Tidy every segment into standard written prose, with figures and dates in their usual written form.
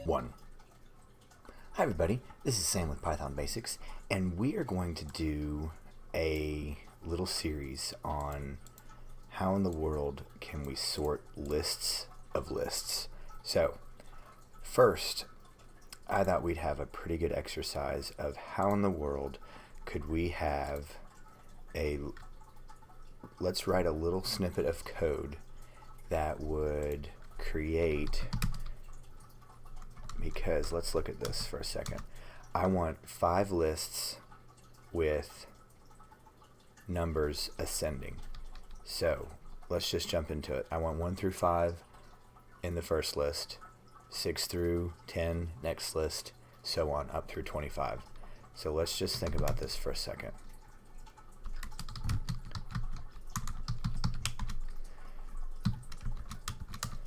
1. Hi everybody, this is Sam with Python Basics, and we are going to do a little series on how in the world can we sort lists of lists. So, first, I thought we'd have a pretty good exercise of how in the world could we have let's write a little snippet of code that would create, because let's look at this for a second. I want 5 lists with numbers ascending. So let's just jump into it. I want 1 through 5 in the first list, 6 through 10 next list, so on up through 25. So let's just think about this for a second.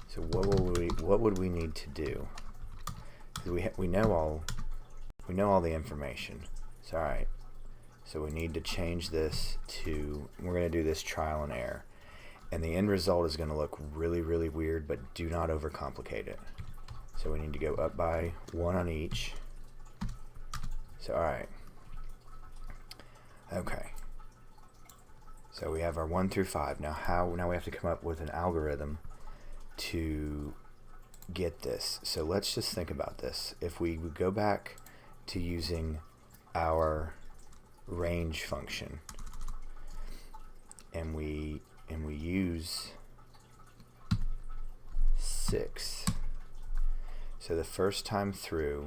So what would we need to do? We know all the information. So alright. So we need to change this to, we're going to do this trial and error. And the end result is going to look really, really weird, but do not overcomplicate it. So we need to go up by 1 on each. So alright. Okay. So we have our 1 through 5. Now we have to come up with an algorithm to get this. So let's just think about this. If we would go back to using our range function and we use 6, so the first time through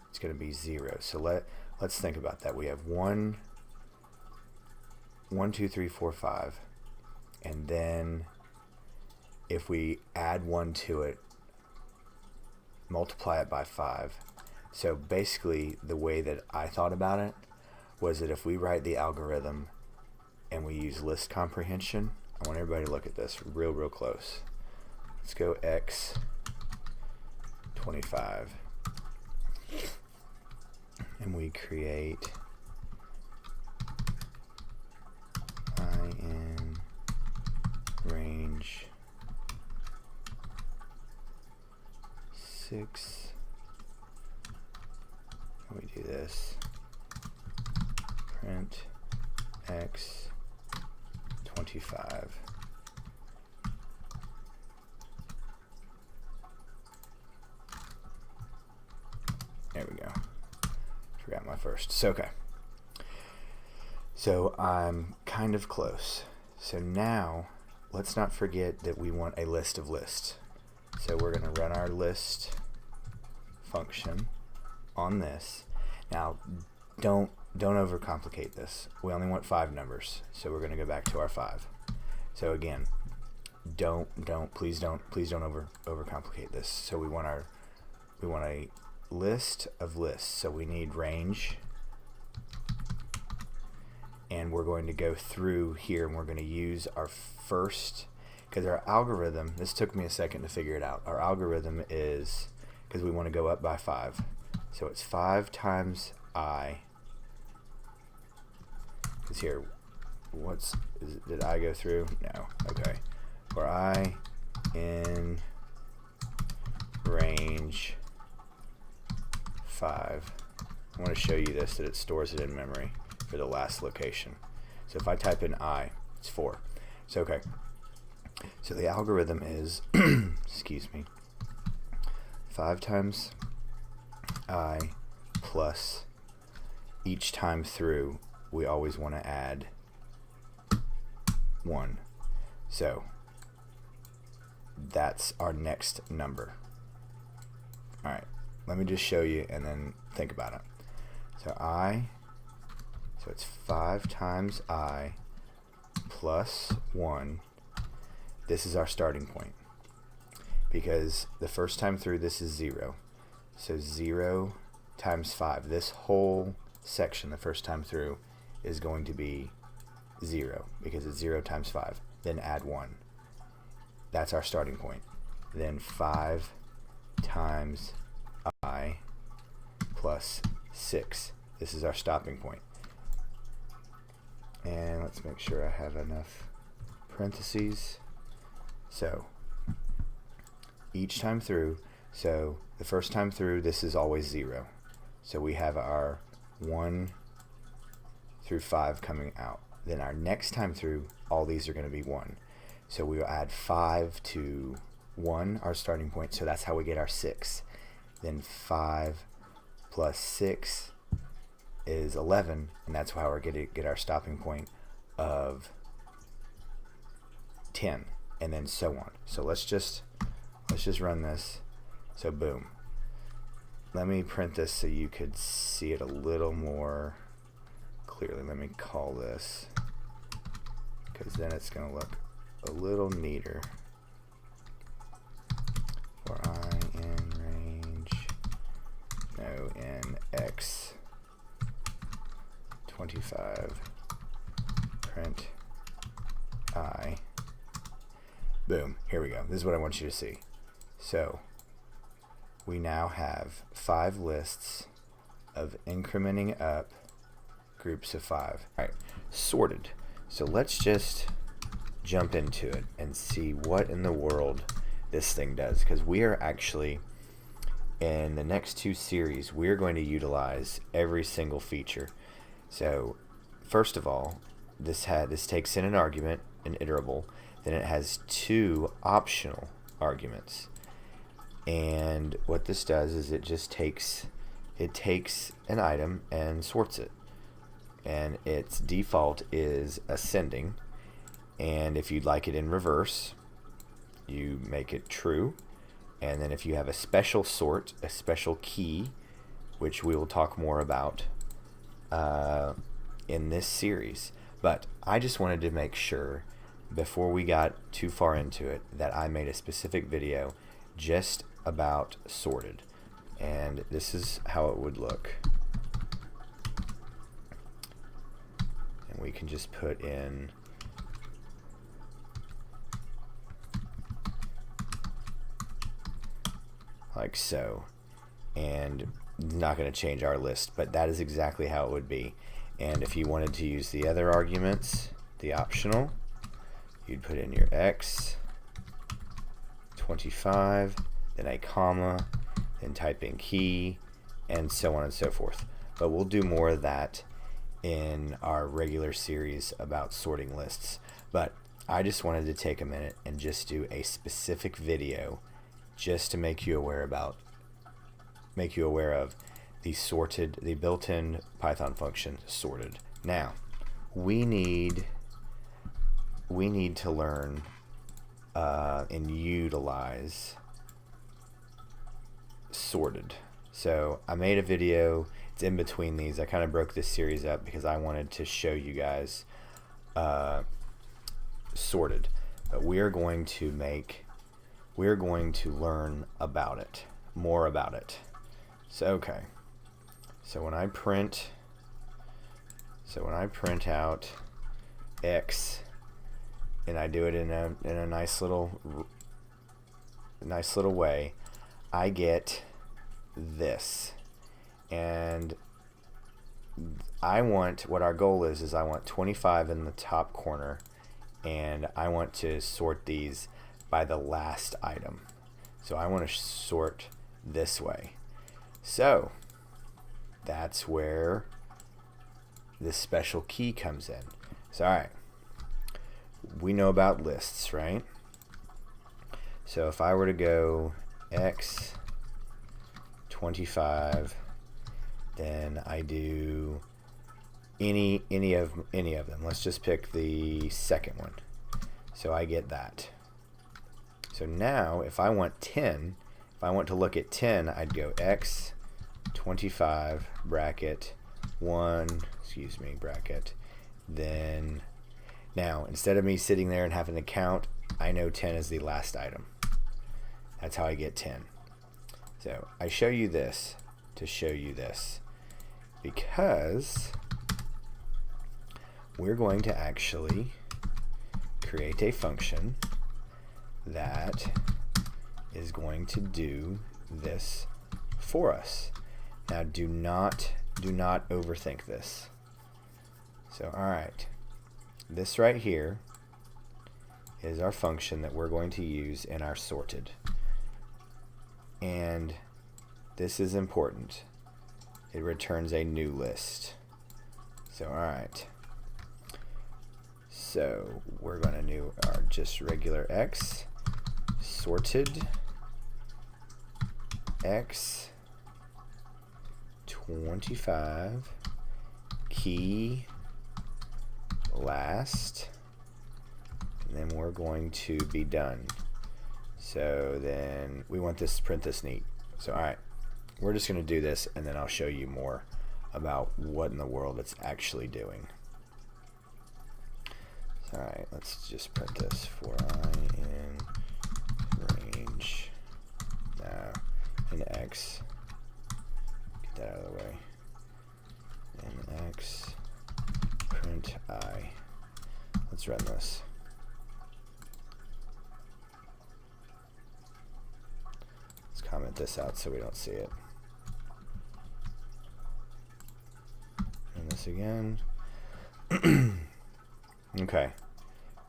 it's going to be 0. So let's think about that. We have 1 2 3 4 5, and then if we add 1 to it, multiply it by 5. So basically the way that I thought about it was that if we write the algorithm and we use list comprehension, I want everybody to look at this real close. Let's go x 25 and we create I in range 6. We do this print x 25. There we go. Forgot my first. So okay. So I'm kind of close. So now let's not forget that we want a list of lists. So we're going to run our list function on this. Now don't overcomplicate this. We only want 5 numbers, so we're going to go back to our 5. So again, please don't overcomplicate this. So we want a list of lists. So we need range, and we're going to go through here and we're going to use our first, because our algorithm, this took me a second to figure it out. Our algorithm is, because we want to go up by 5, so it's 5 times I. Because here, did I go through? No. Okay. For I in range 5, I want to show you this, that it stores it in memory for the last location. So if I type in I, it's 4. So okay. So the algorithm is, excuse me, 5 times I plus each time through we always want to add 1. So that's our next number. Alright, let me just show you and then think about it. So it's 5 times I plus 1. This is our starting point, because the first time through this is 0. So 0 times 5. This whole section, the first time through, is going to be 0 because it's 0 times 5. Then add 1. That's our starting point. Then 5 times I plus 6. This is our stopping point. And let's make sure I have enough parentheses. So each time through So the first time through, this is always 0. So we have our 1 through 5 coming out. Then our next time through, all these are going to be 1. So we will add 5 to 1, our starting point. So that's how we get our 6. Then 5 plus 6 is 11, and that's how we're going to get our stopping point of 10, and then so on. So let's just run this. So boom. Let me print this so you could see it a little more clearly. Let me call this, because then it's going to look a little neater. For I in range, no, in X 25, print I. Boom, here we go. This is what I want you to see. So we now have 5 lists of incrementing up groups of 5. All right, sorted. So let's just jump into it and see what in the world this thing does, because we are actually, in the next 2 series, we're going to utilize every single feature. So first of all, this takes in an argument, an iterable, then it has 2 optional arguments. And what this does is it takes an item and sorts it. And its default is ascending. And if you'd like it in reverse, you make it true. And then if you have a special sort, a special key, which we will talk more about in this series. But I just wanted to make sure, before we got too far into it, that I made a specific video just about sorted. And this is how it would look. And we can just put in like so. And not going to change our list, but that is exactly how it would be. And if you wanted to use the other arguments, the optional, you'd put in your X 25, then a comma, then type in key, and so on and so forth. But we'll do more of that in our regular series about sorting lists. But I just wanted to take a minute and just do a specific video just to make you aware of the built-in Python function sorted. Now, we need to learn and utilize sorted. So I made a video. It's in between these. I kind of broke this series up because I wanted to show you guys sorted. But we are going to learn about it, more about it. So okay. So when I print out X, and I do it in a nice little way, I get this. And what our goal is I want 25 in the top corner, and I want to sort these by the last item. So I want to sort this way. So that's where this special key comes in. So alright, we know about lists, right? So if I were to go X 25, then I do any of them. Let's just pick the second one. So I get that. So now if I want 10, if I want to look at 10, I'd go X 25 bracket 1, bracket. Then now instead of me sitting there and having to count, I know 10 is the last item. That's how I get 10. So I show you this to show you this, because we're going to actually create a function that is going to do this for us. Now do not overthink this. So alright, this right here is our function that we're going to use in our sorted. And this is important. It returns a new list. So, alright. So, we're going to do our just regular X, sorted X 25, key last, and then we're going to be done. So then we want this, print this neat. So alright, we're just going to do this, and then I'll show you more about what in the world it's actually doing. So, alright, let's just print this for I in range in X. Get that out of the way. In X, print I. Let's run this. Let's comment this out so we don't see it. Run this again. Okay.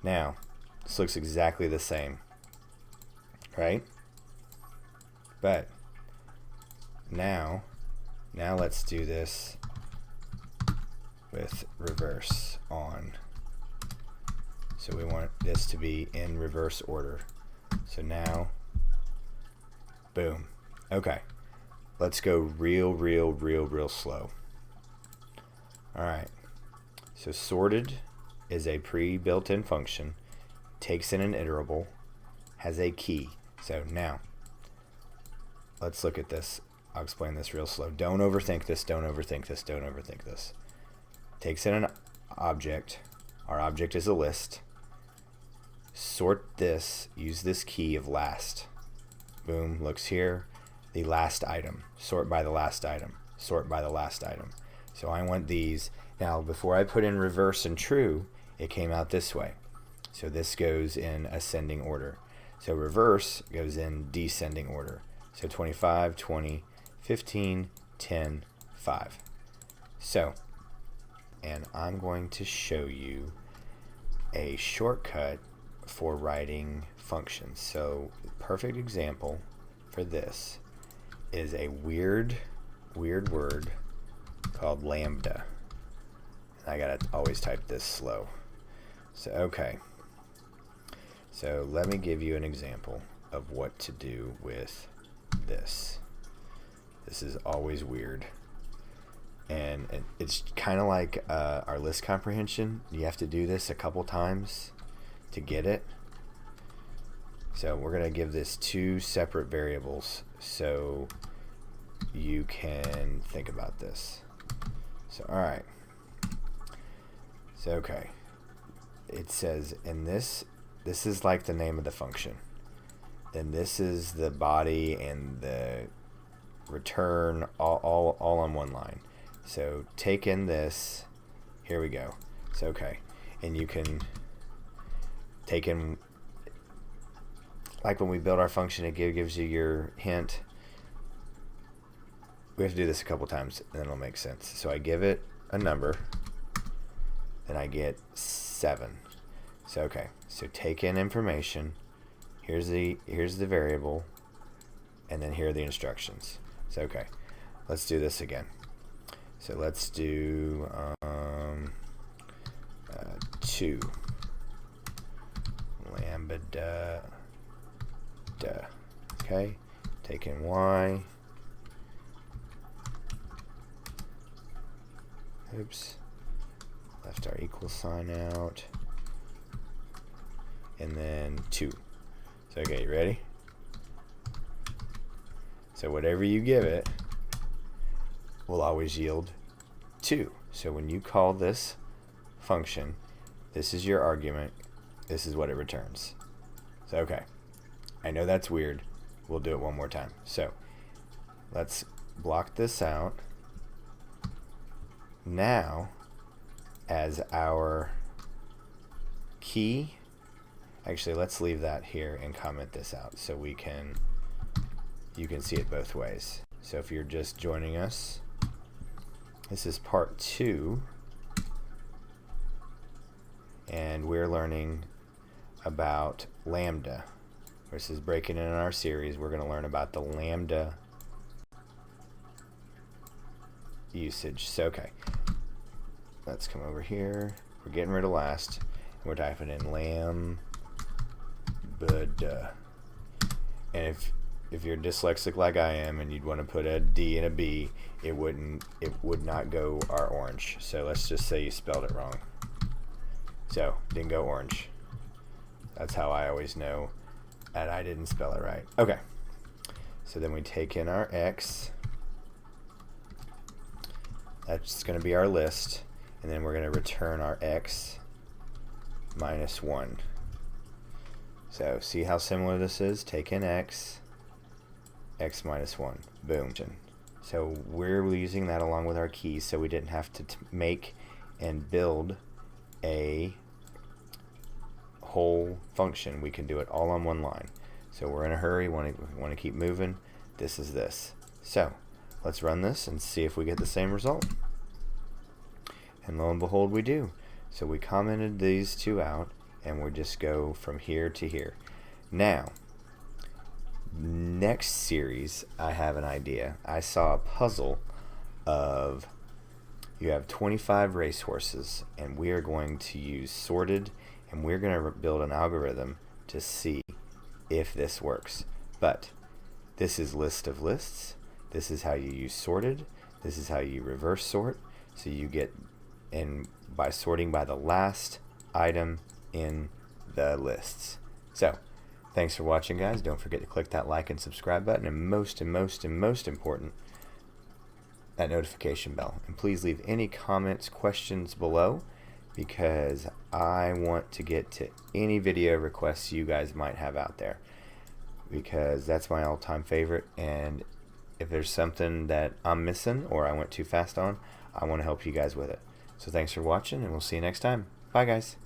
Now, this looks exactly the same, right? But now let's do this with reverse on. So we want this to be in reverse order. So now, boom. Okay. Let's go real slow. Alright. So sorted is a pre-built-in function, takes in an iterable, has a key. So now, let's look at this. I'll explain this real slow. Don't overthink this, don't overthink this, don't overthink this. Takes in an object. Our object is a list. Sort this, use this key of last. Boom, looks here. The last item. Sort by the last item. Sort by the last item. So I want these. Now, before I put in reverse and true, it came out this way. So this goes in ascending order. So reverse goes in descending order. So 25, 20, 15, 10, 5. So, and I'm going to show you a shortcut for writing functions. So, perfect example for this is a weird word called lambda. I gotta always type this slow. So, okay. So, let me give you an example of what to do with this. This is always weird. And it's kind of like our list comprehension. You have to do this a couple times to get it. So we're going to give this two separate variables so you can think about this. So, alright. So, okay. It says in this is like the name of the function. Then this is the body and the return all on one line. So take in this. Here we go. So, okay. And you can take in, like when we build our function, it gives you your hint. We have to do this a couple times and then it'll make sense. So I give it a number, then I get 7. So, okay. So take in information. Here's the variable, and then here are the instructions. So, okay. Let's do this again. So let's do 2 lambda duh. Okay, take in y. Oops, left our equal sign out, and then 2. So, okay, you ready? So whatever you give it will always yield 2. So when you call this function, this is your argument, this is what it returns. So, okay, I know that's weird. We'll do it one more time. So let's block this out. Now, as our key, actually let's leave that here and comment this out so you can see it both ways. So if you're just joining us, this is part 2, and we're learning about lambda. This is breaking in our series. We're going to learn about the lambda usage. So, okay. Let's come over here. We're getting rid of last. We're typing in lambda. And if you're dyslexic like I am and you'd want to put a D and a B, it would not go our orange. So let's just say you spelled it wrong. So, didn't go orange. That's how I always know that I didn't spell it right. Okay. So then we take in our X. That's going to be our list. And then we're going to return our X minus 1. So see how similar this is? Take in X, X minus 1. Boom. So we're using that along with our keys, so we didn't have to make and build a whole function. We can do it all on one line. So we're in a hurry, want to keep moving. This is this. So let's run this and see if we get the same result. And lo and behold, we do. So we commented these two out, and we'll just go from here to here. Now, next series, I have an idea. I saw a puzzle of, you have 25 racehorses, and we are going to use sorted, and we're going to build an algorithm to see if this works. But this is list of lists. This is how you use sorted. This is how you reverse sort. So you get, and by sorting by the last item in the lists. So thanks for watching, guys. Don't forget to click that like and subscribe button, and most important, that notification bell. And please leave any comments, questions below, because I want to get to any video requests you guys might have out there, because that's my all-time favorite. And if there's something that I'm missing or I went too fast on, I want to help you guys with it. So thanks for watching, and we'll see you next time. Bye, guys.